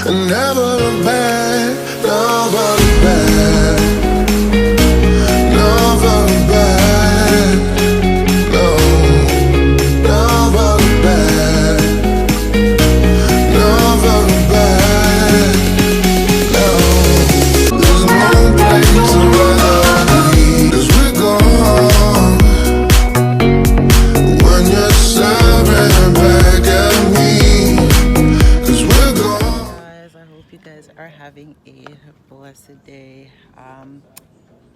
and never look back, never look back, never look back, no, never look back, never look back, no. There's no place I'd rather be, 'cause we're gone when you're staring back at me. I hope you guys are having a blessed day.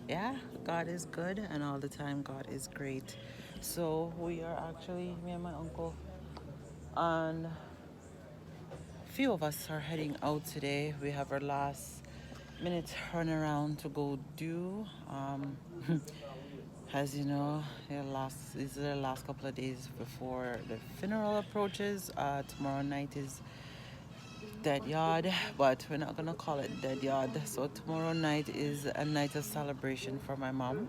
Yeah, God is good, and all the time God is great. So we are actually, me and my uncle, and a few of us are heading out today. We have our last minute turnaround to go do. As you know, these are the last couple of days before the funeral approaches. Tomorrow night is dead yard, but we're not gonna call it dead yard. So tomorrow night is a night of celebration for my mom.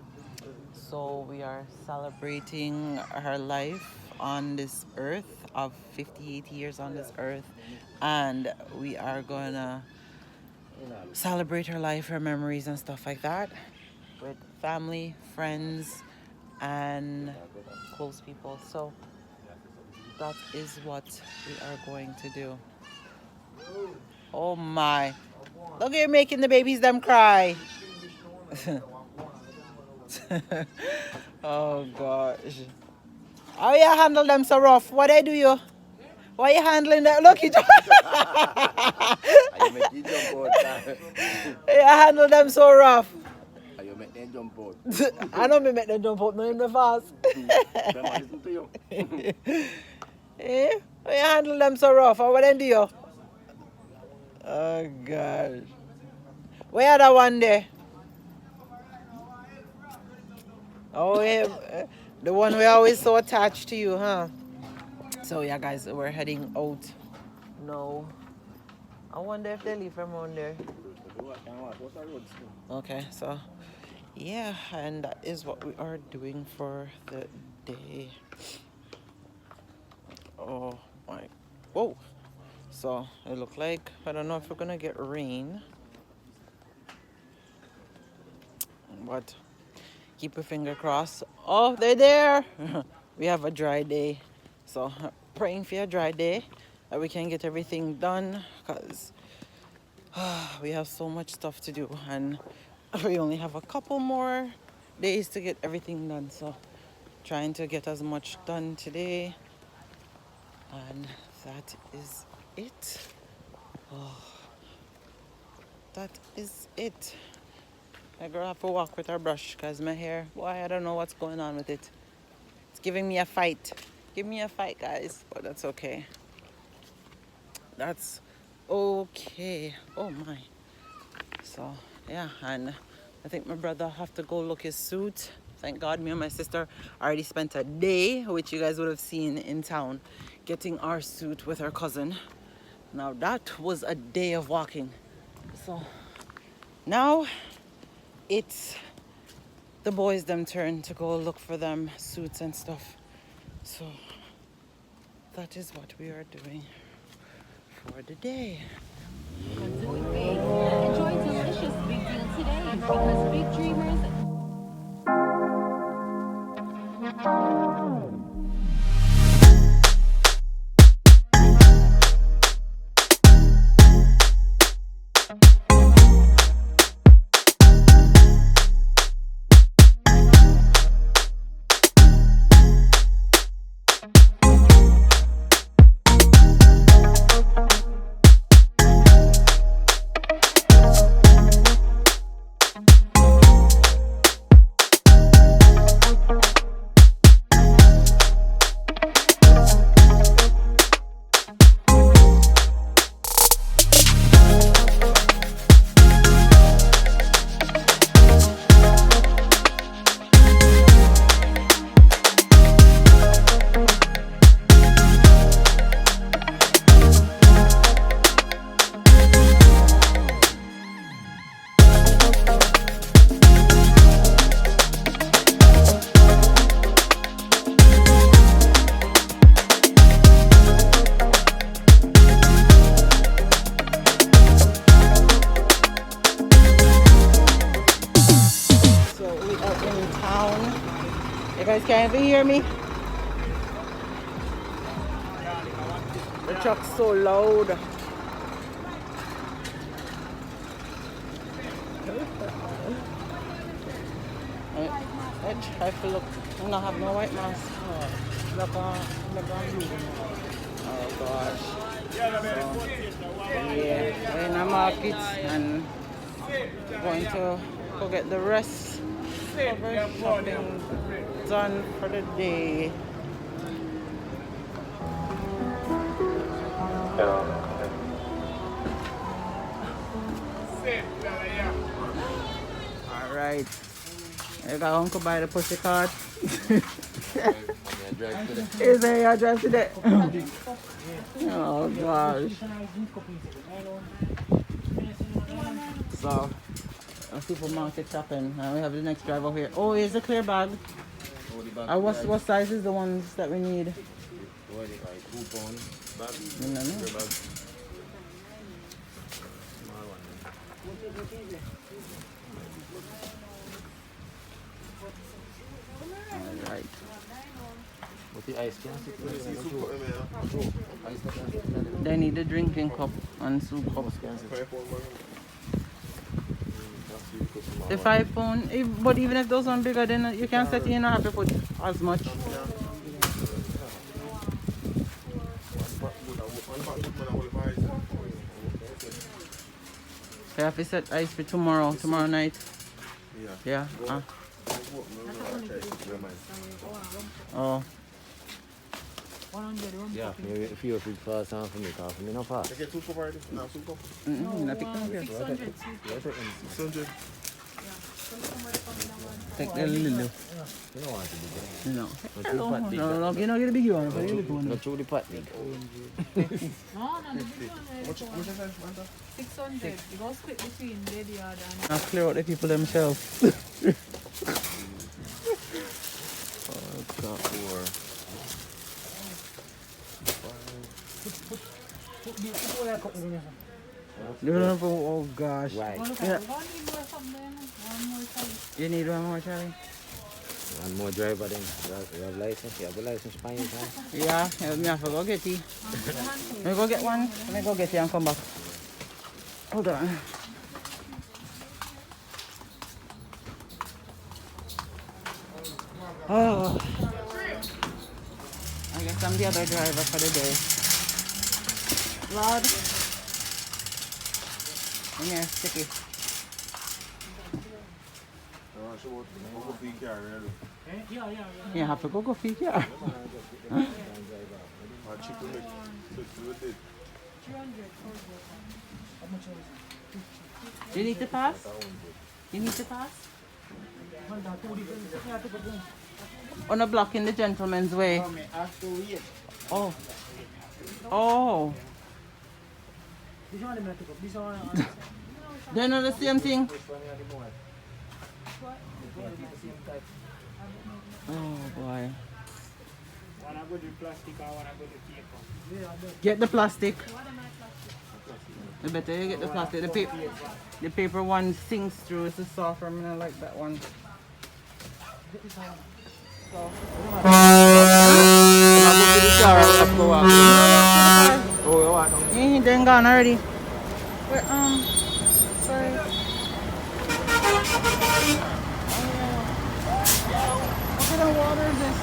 So we are celebrating her life on this earth of 58 years on this earth, and we are gonna celebrate her life, her memories and stuff like that with family, friends, and close people. So that is what we are going to do. Oh my. Look at you making the babies them cry. Oh gosh. How you handle them so rough? What they do you? Why you handling that? Look you. You handle them so rough. You make them jump out. I don't make them jump out, no in the fast. Eh? Why you handle them so rough? Or what they do you? Oh gosh. Where are the one there? Oh, yeah. The one we always so attached to you, huh? So yeah, guys, we're heading out now. I wonder if they leave from around there. Okay, so yeah, and that is what we are doing for the day. Oh my, whoa. So it look like, I don't know if we're gonna get rain, but keep your finger crossed. Oh, they're there. We have a dry day, so praying for a dry day that we can get everything done, because we have so much stuff to do and we only have a couple more days to get everything done. So trying to get as much done today, and that is it. Oh, that is it. My girl have to walk with her brush because my hair, boy, I don't know what's going on with it. It's giving me a fight. Give me a fight, guys. But that's okay. That's okay. Oh my. So yeah, and I think my brother have to go look his suit. Thank God me and my sister already spent a day, which you guys would have seen in town, getting our suit with our cousin. Now that was a day of walking. So now it's the boys them turn to go look for them suits and stuff. So that is what we are doing for the day. Do it big. Enjoy a delicious big deal today because big dreamers. guys can't even hear me. The truck's so loud. I try to look. I don't have no white mask. Oh gosh. So, yeah, we're in a market and going to go get the rest of our shopping done for the day. Alright. I got Uncle buy the pussy cart. Is there your drive today? Oh gosh. So, a supermarket shopping. And we have the next drive over here. Oh, here's a clear bag. What size is the ones that we need? 2 pound bag. No. Clear bag. Alright. What the ice can sit with? They need a drinking cup and soup cup. The 5 pound, but even if those are bigger, then you can set in and have to put as much. So you have to set ice for tomorrow night. Yeah. Oh. Yeah, if you feel fast and for me, because for me not fast. Get 2 cup already? No, 2 cup. Nothing here. 600. Take the little. You don't want to be there. No. No, you know, get a big one. Not through the pot, big. What's your size, Manta? 600. You go split between Lady Yard and... I'll clear out the people themselves. Oh, God. 4. Oh, gosh. Right. Yeah. One need more something. One more size. You need one more, Charlie? One more driver then. You have license? You have the license for you, huh? Yeah, me have to go get it. Let me go get one. Let me go get it and come back. Hold on. Oh. I guess I'm the other driver for the day. Lord. In here, sticky. You have to go feed here. 300. You need to pass? You need to pass? On a block in the gentleman's way. Oh. Oh. They're not the same thing. Oh boy. Get the plastic. You better you get the plastic. The paper one sinks through. It's a softer. I don't like that one. So. He done gone already. Where, sorry. What kind of water is this?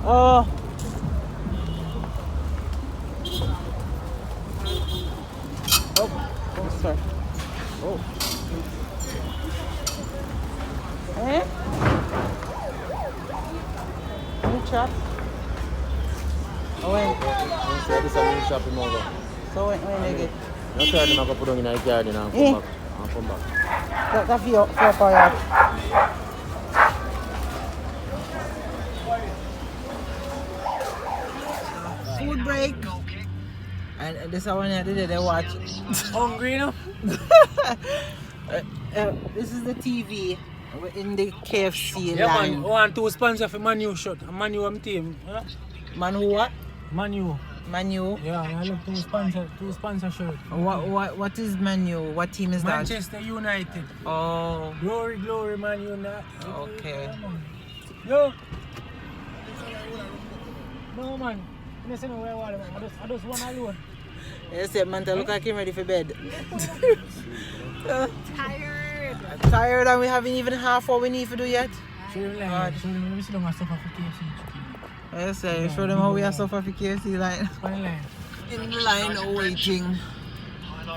Oh. Oh, sorry. Oh. Eh? New shop? Oh, wait. So this is a new shopping mall. So when they get? Not sure I'm going to put them in the garden and come back. And come back. That's for fire. Food break. And this is one I did they watch. Hungry, no? This is the TV in the KFC Yeah, line. man. Want two sponsors for Manu shot. Manu team. Huh? Man who what? Manu. Manu. Yeah, I look two sponsor shirt. What is Manu? What team is Manchester United. that? Oh, Glory, Man United. okay. Yo. No, man. I don't know where I want. I just want alone. You said man to look like him ready for bed. Tired. Tired and we haven't even half what we need to do yet. Show them God. Show them. Let me see them suffer for KFC. I say, show them how we are suffer for KFC line. In the line waiting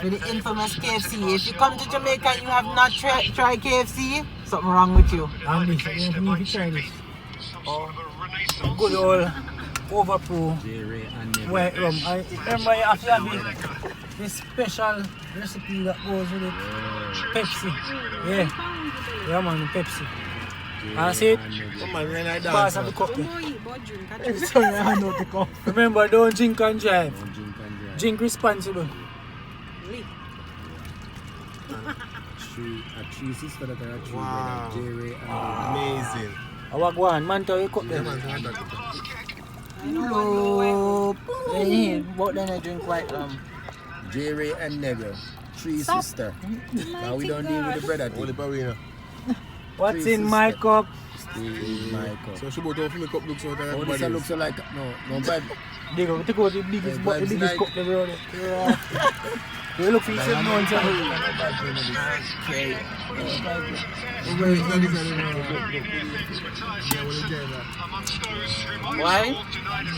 for the infamous KFC. If you come to Jamaica and you have not tried KFC, something wrong with you. And this, you need to try this. Good old overproof white rum. I remember you have to have this special recipe that goes with it. Pepsi. Yeah, man, Pepsi. I see it. Come on, when I Pass dance. of the cup. No eat, but drink. Sorry, I know the cup. Remember, don't drink and drive. Drink responsible. Three sisters that are three Wow. Jerry and Amazing. I walk one, man, tell you cup Yeah, there. man, I got it. Hello. But then I drink white Jerry and Negro. Three sisters. Now we don't deal with the brother Only thing. Barina. What's Three in my sisters. cup? Still my cup. So she bought off me cup looks out like Oh, this everybody. looks like no bad. They go take out the biggest, Yeah, the biggest vibes cup there, bro. You look for yourself now and say, Okay. Why?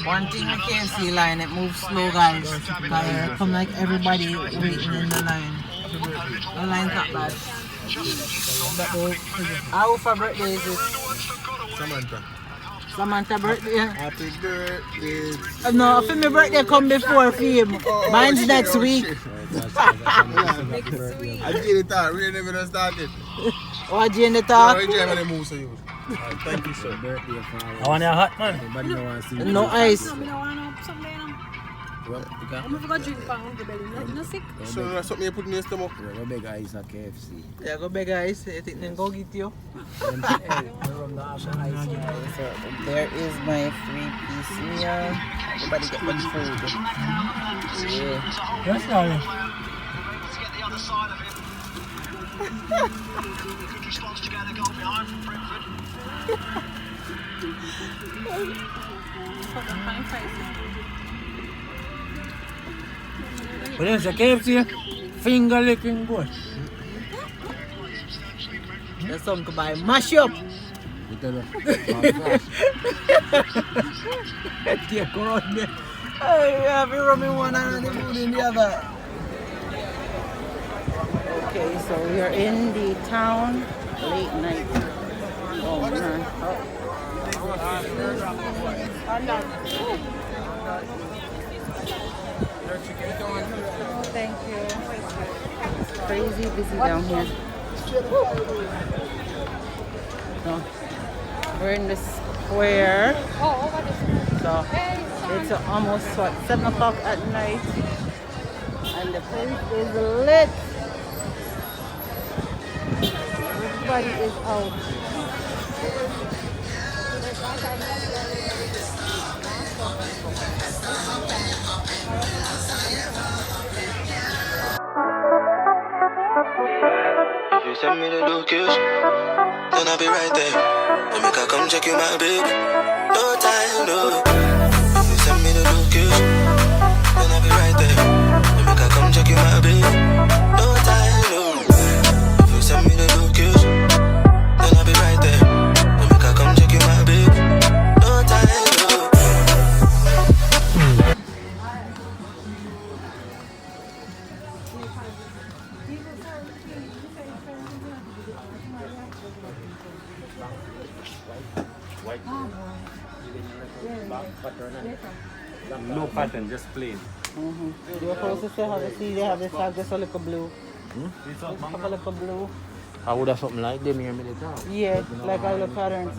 One thing with KFC line, it moves slow, guys. Come like everybody waiting in the line. The line's not bad. How for birthday is it? Samantha. Samantha birthday? Happy birthday. No, for my birthday come before for him. Mine's next week. I did it out. Really never done started. What you in the How talk? you enjoy when they move so you? Thank you, sir. Birthday for I want a hot man. Everybody don't want to see No ice. I don't want something. What? I'm going to drink from the belly. No sick. So that's something you put in your stomach. Go beg ice at KFC. Yeah, go beg ice. I think then go get you. So there is my 3-piece meal. Everybody get one food. Yeah. Yes, darling. But there's a KFC, finger licking good. There's some to buy. Mash up. You tell her. Yeah, go on there. Hey, yeah, we rubbing one and the food in the other. Okay, so we are in the town late night. Oh man. Oh, thank you. It's crazy busy down here. So, we're in the square. So it's almost what 7 o'clock at night, and the place is lit. Everybody is out. If you send me the location, then I'll be right there. Let me come check you, my baby. No time, no. If you send me the location, then I'll be right there. Let me come check you, my baby. No time, no. If you send me the location, then I'll be right there. Let me come check you, my baby. No time, no. No pattern, just plain. You're supposed to still have a see, they have this, have just a little blue. Have a little blue. I would have something like them here, me the town. Yeah, like all the patterns.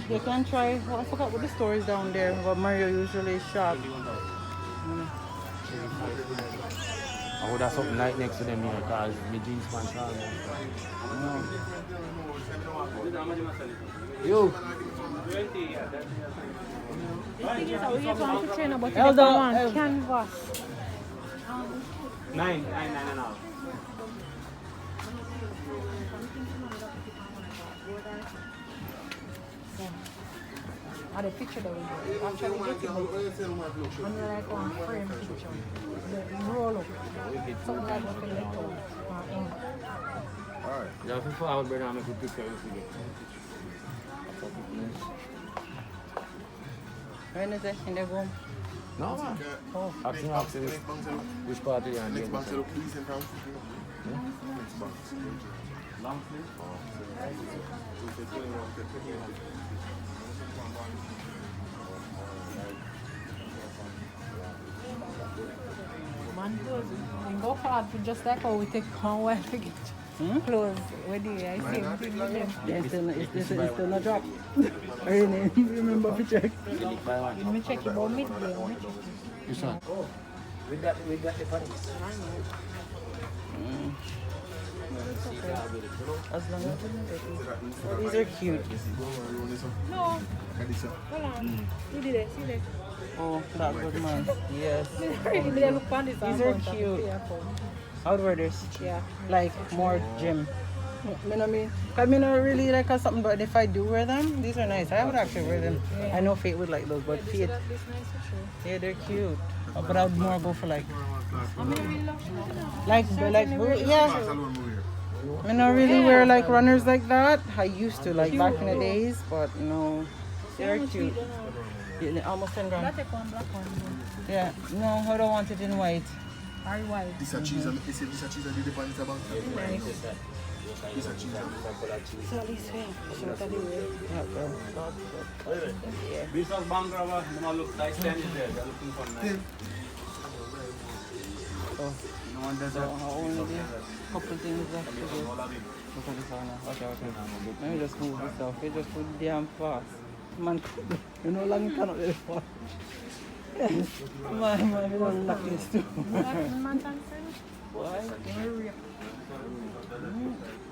You can try, well, I forgot what the store is down there, but Mario usually shop. I would have something like next to them here, because my jeans pants are Yo. Canvas. 9 and a half. The picture that we do. Actually, get it. And you like one frame picture. The roll up. Something like what you like Alright. Yeah, if I would bring on a good picture, When is it? In the room? no, man. Ask me which part are you on? Next bank, so please in town. Next bank. Long sleeve? Man, clothes. We go hard to just like how we take one while to get clothes. When I see him with them. It's still not drop. Remember to check. Let me check about midday. Which one? Oh, we got the pants. As long as these are cute. No. Hold on. You did it. See that? Oh, that good man. Yes. They look fun. These are cute. I would wear this. Yeah. Like more gym. You know what I mean? I mean, I really like something, but if I do wear them, these are nice. I would actually wear them. I know Faith would like those, but Faith, yeah, they're cute. But I would more go for like yeah. I mean, I really wear like runners like that. I used to like back in the days, but no, they're cute. Yeah, almost 10 grand. Take one black one. Yeah, no, I don't want it in white. Are you white? This is cheese and this is cheese and the depends about. This is cheese and So this way. Short of the way. This was Bangrava, look like stand is there. They're looking for nice. No one does that. Only couple things left to do. Look at this one now. Okay. Let me just move this off. It just put damn fast. Man, you know long you cannot do it fast. Man, you don't like this too. Why?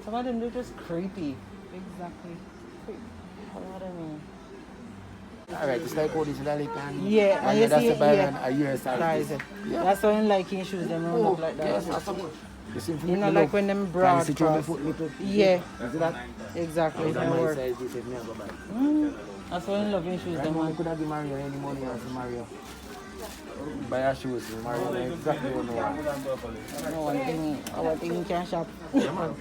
Some of them, they're just creepy. Exactly. What I mean. Alright, it's like all these lolly can. Yeah, and you that's see, the buy yeah. a year size. Yeah. That's why I like in shoes, them don't look like that. Yes, that's a good. You know, like when them broad Can cross. Yeah, Is that? exactly. That That my work. size, this is me I go buy. That's why I love in shoes, Right them now, I man. could have given Mario any money else to Mario. Buy her shoes, Mario know exactly what I want. No one thing you can shop. Yeah, man.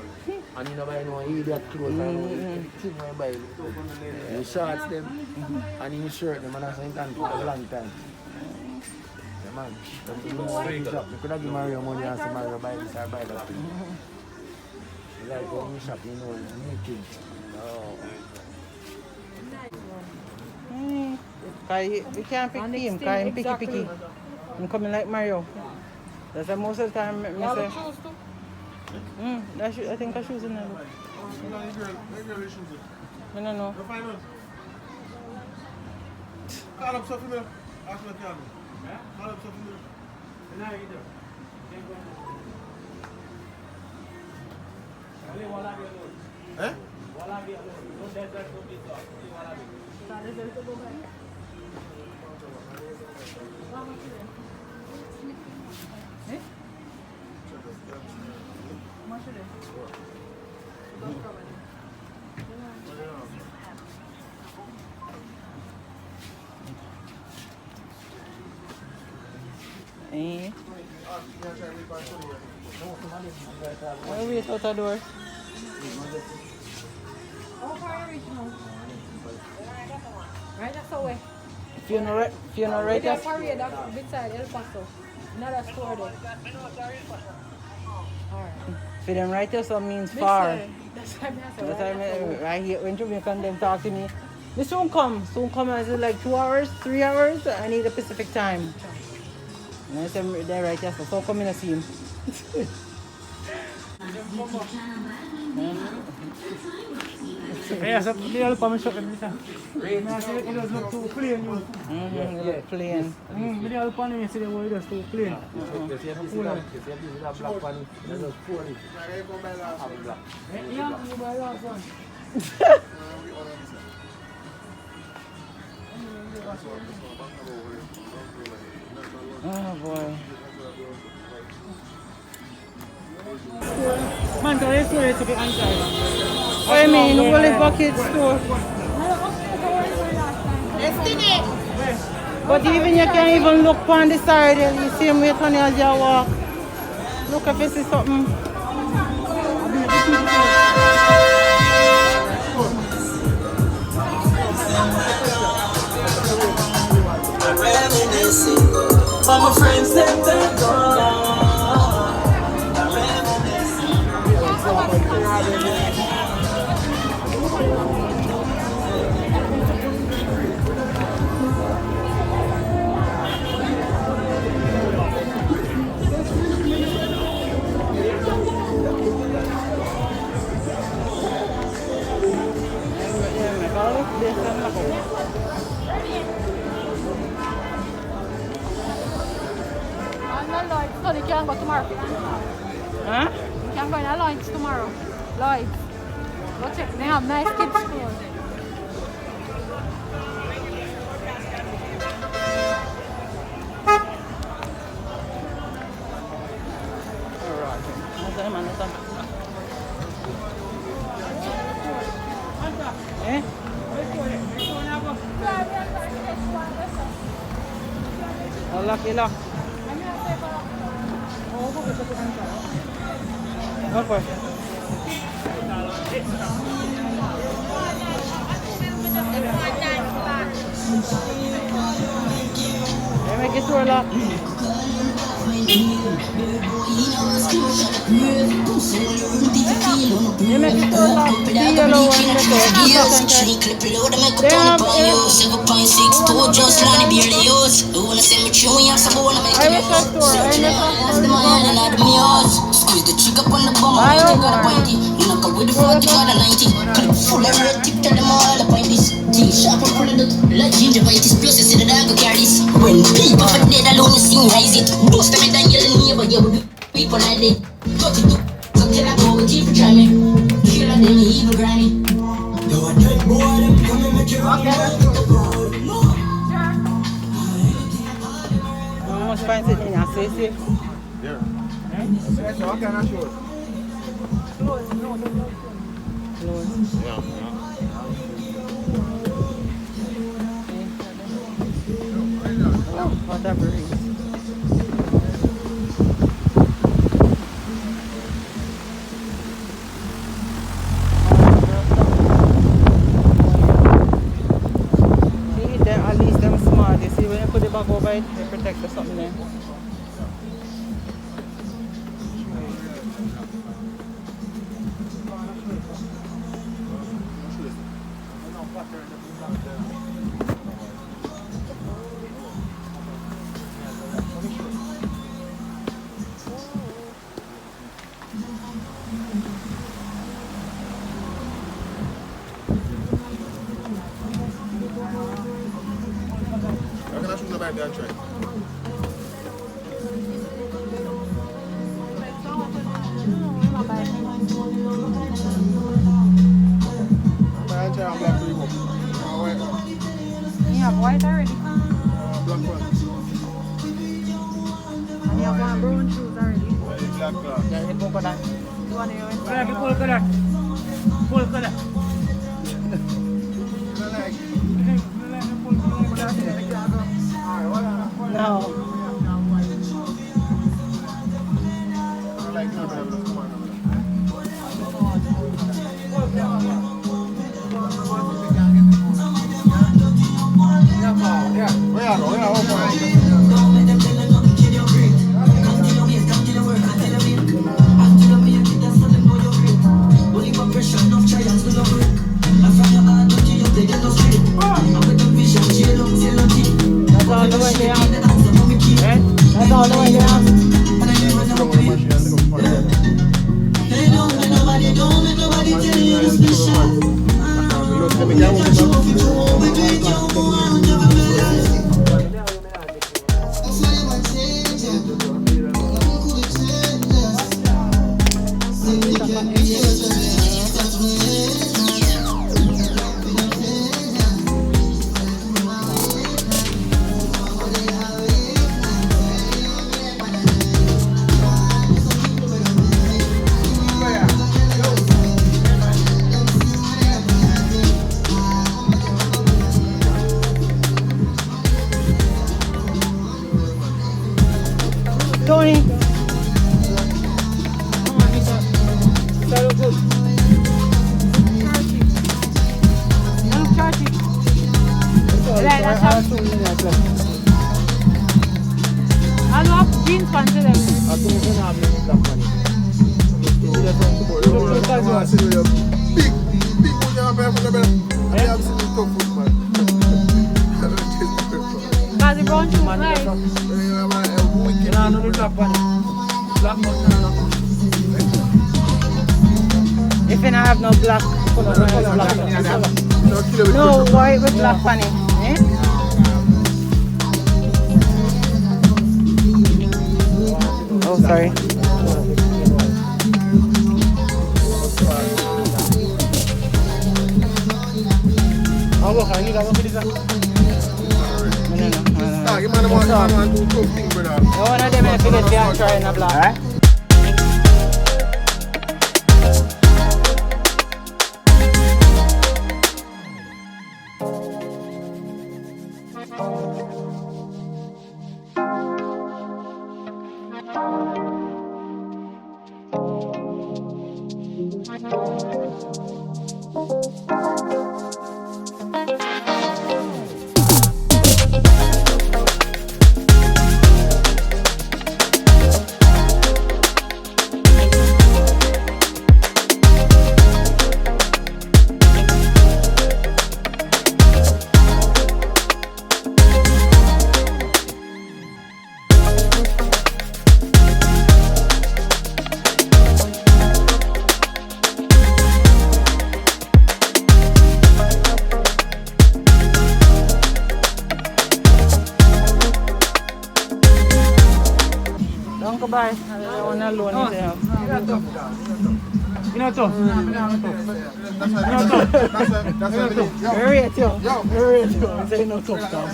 And you know buy no idiot clothes, I know cheap when you buy the shorts them, and in shirt them, and that's in time for a long time. Yeah, man. That's the most shop. You could have given Mario money and say Mario buy this or buy that thing. You like when you shop, you know, new kids. Oh. We can't pick him, because he's picky. I'm coming like Mario. That's why most of the time I say, I think I shoes in there. I don't know. Call up something else. Ask me to call up something else. Eh? Eh? I'll wait out the door. Right, that's the way. If you're not right, That's Harriet, that's beside El Paso. Another store there. Alright. if you don't right there, so means far. That's why I That's why I hear when Jamaican them talk to me, They soon come. Soon come as like 2 hours, 3 hours. I need the Pacific time. And I said they're right here, so come in and see him. Yeah, so they all come and shop them. It does look too plain. They look plain. They all come and say they were just too plain. You see that black one? That's just 40. Yeah, you buy last one. Oh boy. Man, can I store it to be inside? What do you mean? Woolly Bucket store? But even you can't even look on the side. You see him wait on you as you walk. Look if you see something. Reminiscing, but my friends them they're gone. So you can go tomorrow. Huh? You can go in a Lloyd's tomorrow. Lloyd's. Go check. They have nice kids stores. Eh? Oh, lucky luck. Okay. Let me get to her lock. You make it so lock. The yellow one in the door. Squeeze the trigger on the bomb, I got a pointy. You knock with the 40 or the 90. Clip full of red tip, tell them all the point this. T-sharp and pull it out, like gingivitis. Plus you see the dog carry this. When people are dead alone, you sing rise it. Boost them and then yell in neighbor, you would people like that. Got it up, so tell I go with you for try me. Kill them, evil granny. Don't take more of them, come and make you rock that. You must find it in your safe. Yeah. So what kind of show? Whatever it is. See, at least them smart. You see, when you put it back over it, they protect or something there. How can I shoot the back there and try? I'll try and black for you. You have white already. Black one. And you have one brown shoes already. Black glass. Yeah, you go that. You want to Pull color. Pull color. No. Only one pressure, enough trials, no break. And from your heart, but you up, they get no straight. plus. I love jeans pants today. I think it's gonna have black money. Big one, I have seen the top foot, man. Because the brown shoes, right? You know, no black money. Black money, no. If you don't have no black, no white with black funny. Eh? Oh, sorry. I'll go, I need to go for this. No. You man want to do something, brother. One of them is going to try in a black. Don't go by. I want alone. You know, tough. Rate you. I say no tough, dog.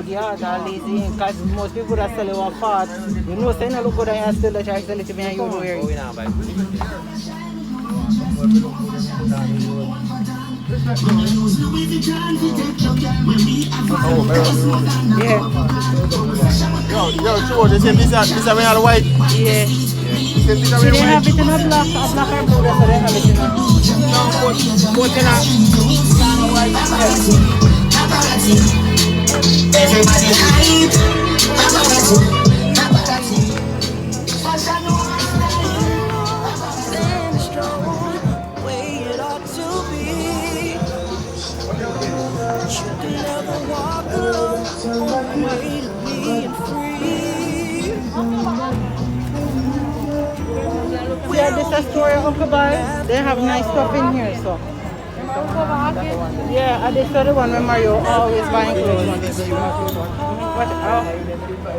Yeah, they're lazy because most people that sell you a fat, you know, say no look good and you still try to sell it to me and you wear it. Yeah. Yo, Joe, they say this is when you're white. Yeah. They say this is So when they you're have white. it in a black or blue, so they have it in a... Everybody hype. Yeah, this is store Uncle Buy. They have nice stuff in here, so. Yeah, and this is the one where Mario always buying clothes. What? Oh,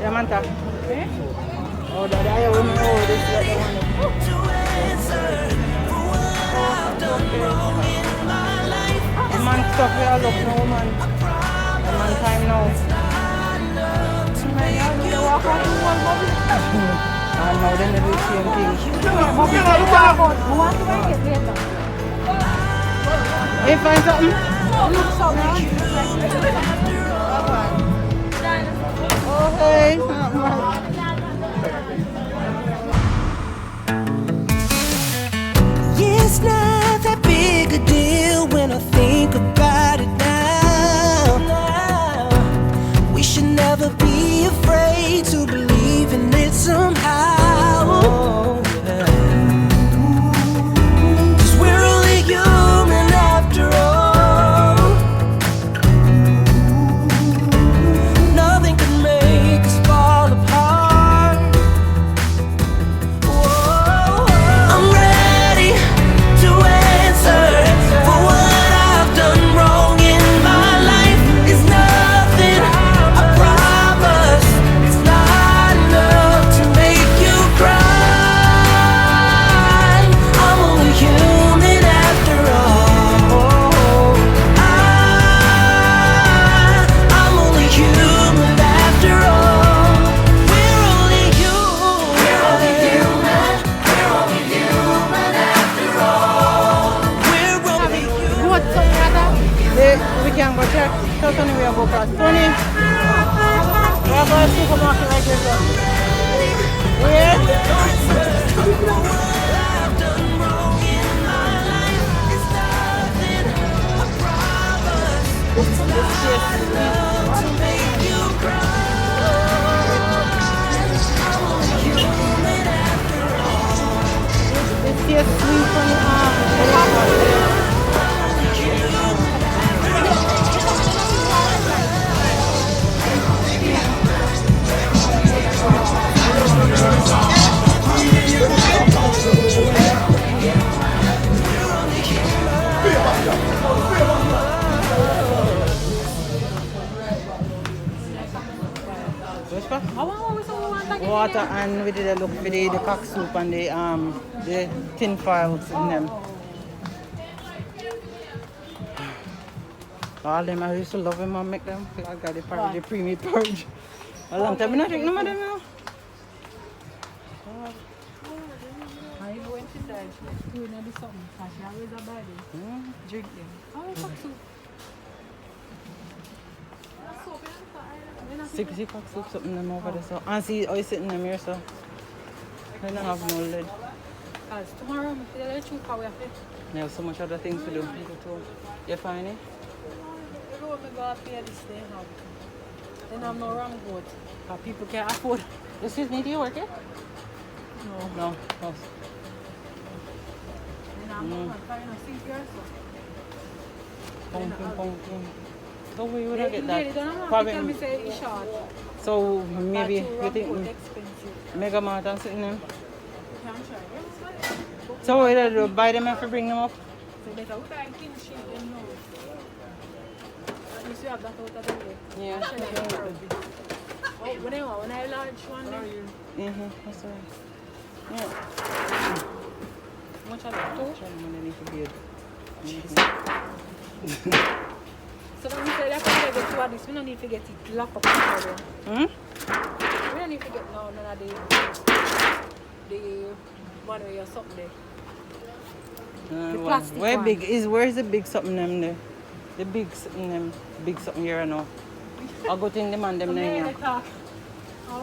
Yamanta. Oh, that I will know this is the one. The man stuff we are looking now, man. The man time now. And now then they do the same thing. Hey, find something? Oh, hey. It's not that big a deal when I think about it now. We should never be afraid to believe in it somehow. 'Cause we're only human after all. Nothing can make us fall apart. Whoa. I'm ready to answer for what I've done wrong in my life. It's nothing, I promise. It's not enough to make you cry. I'm only human after all. I'm only human after all. We're only human. We're only human. We're only human after all. We're only human. What, so We can go check. So Tony, we have go across. Tony, we have a supermarket right here. So. Yeah. I've done wrong in my life. It's nothing, I promise. It tastes sweet from the Water, and we did a look for the cock soup and the tin files in them. All them, I used to love them and make them. I got the porridge, the creamy porridge. A long time, I don't drink none of them now. I went to die. She was doing something. She always a body. Drink them. How is cock soup? 60 cock soup, something them over there. So, and see, I sit in them here, so I don't have no lid. Because tomorrow, I'm going to choose how we have to. I have so much other things to do. You find it? Every time I go up here, this day, then I'm no ram goat. Because people can't afford. Excuse me, do you work here? No. No. Oh. Then I'm not trying to see here, so. Pumpkin. So we would get They that. don't have to tell me say it's short. So maybe you think expensive. Mega Mart and sitting them. Can try. So what do you buy them if you bring them up? So better we buy kimchi then no. At least you have that out of the way. Yeah. Oh, when I have large one then. That's right. Yeah. How much are they? So when we say that we get two of this, we don't need to get it locked up together. We don't need to get none of the one where you're something there. The plastic where one. Where's the big something them there? The big something them, big something here I know. I'll go to them and them there. Oh,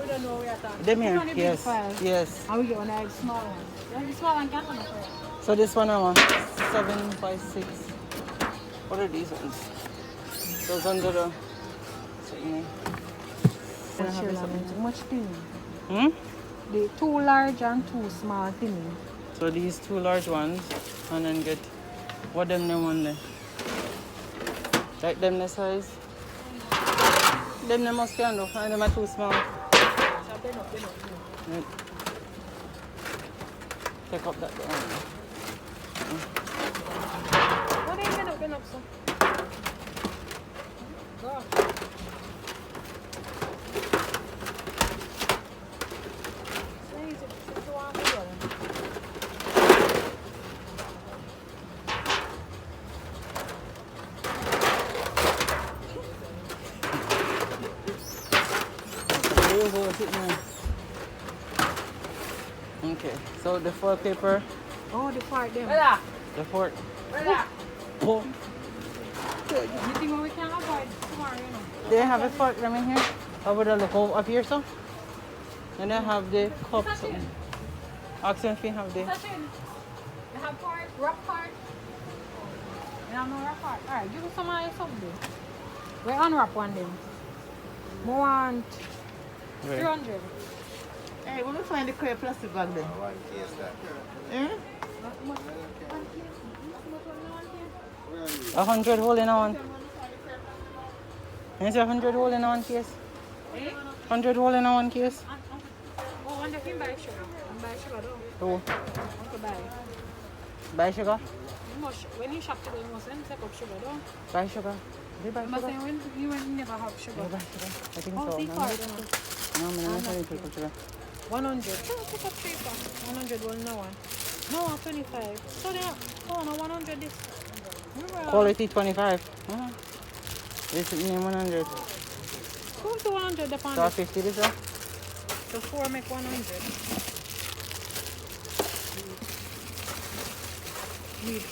we don't know where you're talking. Them here, You know the big yes. files? Yes. And we get one of the small ones. The small one can't come up here. So this one I want 756. What are these ones? Those under the something. Too much thinning. The two large and two small thinning. So these two large ones and then get what them one there. Like them the size. Them must be enough and them are too small. Right. Take up that one. What are you going up, sir? Go. Okay, so the foil paper. Oh, the fork them. The fork. Oh. You think we can avoid tomorrow, you know? They have a fork them in here. How would I look over up here, so? And I have the cups. Ask them if you have the. They have fork, rock fork. They have no rock fork. Alright, give me some of something. We unwrap one then. We want 300. Hey, when we find the clear plastic bag then? Eh? 100 hole in one. Is 100 hole in one case? 100 hole in one case? Oh, one that can buy sugar. Buy sugar though. Oh. Want to buy? Buy sugar? When you shop today, you must take up sugar though. Buy sugar. They buy But sugar? when you never have sugar. Buy sugar. I think Oh, so. see, No, card, no, I'm not going to take up sugar. 100. Sure, pick up 3 packs. 100 will no one. No, 25. So they are, oh no, 100 this. Quality 25. This is 100. Who to 100 the pound? So 50 this one? So 4 make 100. Need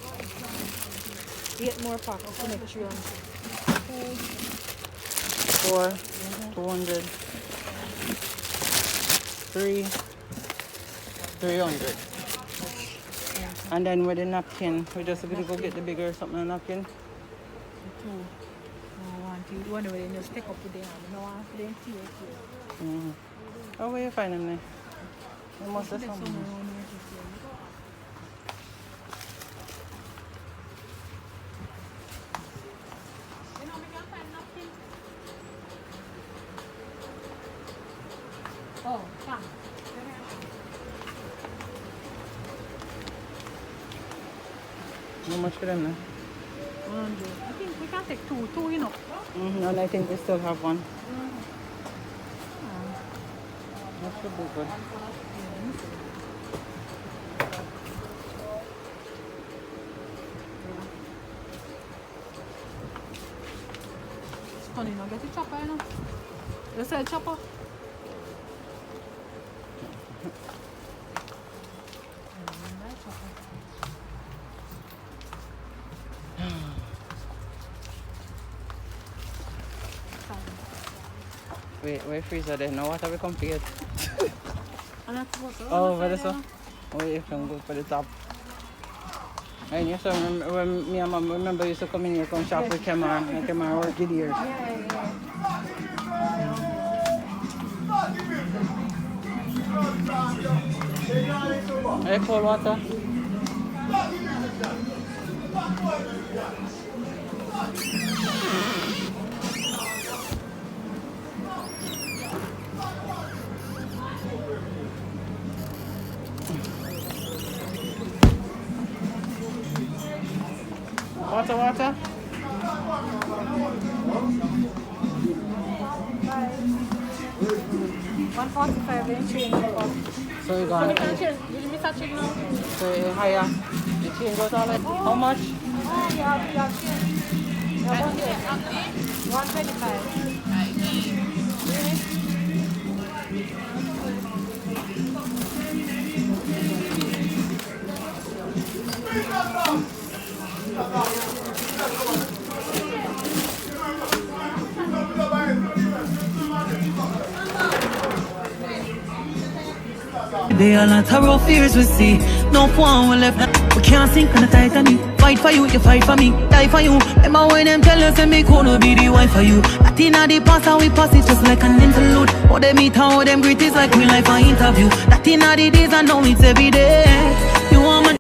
8 more packs to make 300. 4, 200, 3, 300. And then with the napkin, we're just going to go get the bigger something napkin. want to one way they just take up with them. I don't want them to Oh, where you find them there? You must have There's some. someone around here to see. You know, we can find nothing. Oh, come. How much for them now? 100. I think we can take two, you know. And I think we still have one. That should be good. It's funny, no? Get a chopper, you know. You sell chopper? Wait, freezer there. Now what have we come to get? And that's what's Oh, where is it? Wait, you can go for the top. And you saw when me and mom remember used to come in here, come shop with Kemar, and Kemar worked it here. Hey, cold water. Water. 145 then change. So you So gone. we can change. Will you miss a change now? So higher. The change goes all like how much? Oh, you have change. You have 125. They are lot of rough fears we see. No point we left. We can't sink on the Titanic. Fight for you, you fight for me. Die for you. Remember when them tell us that me could be the wife for you. That inna the past and we pass it just like an interlude. How they meet and how them greet is like real life an interview. That inna the days and now it's every day. You want my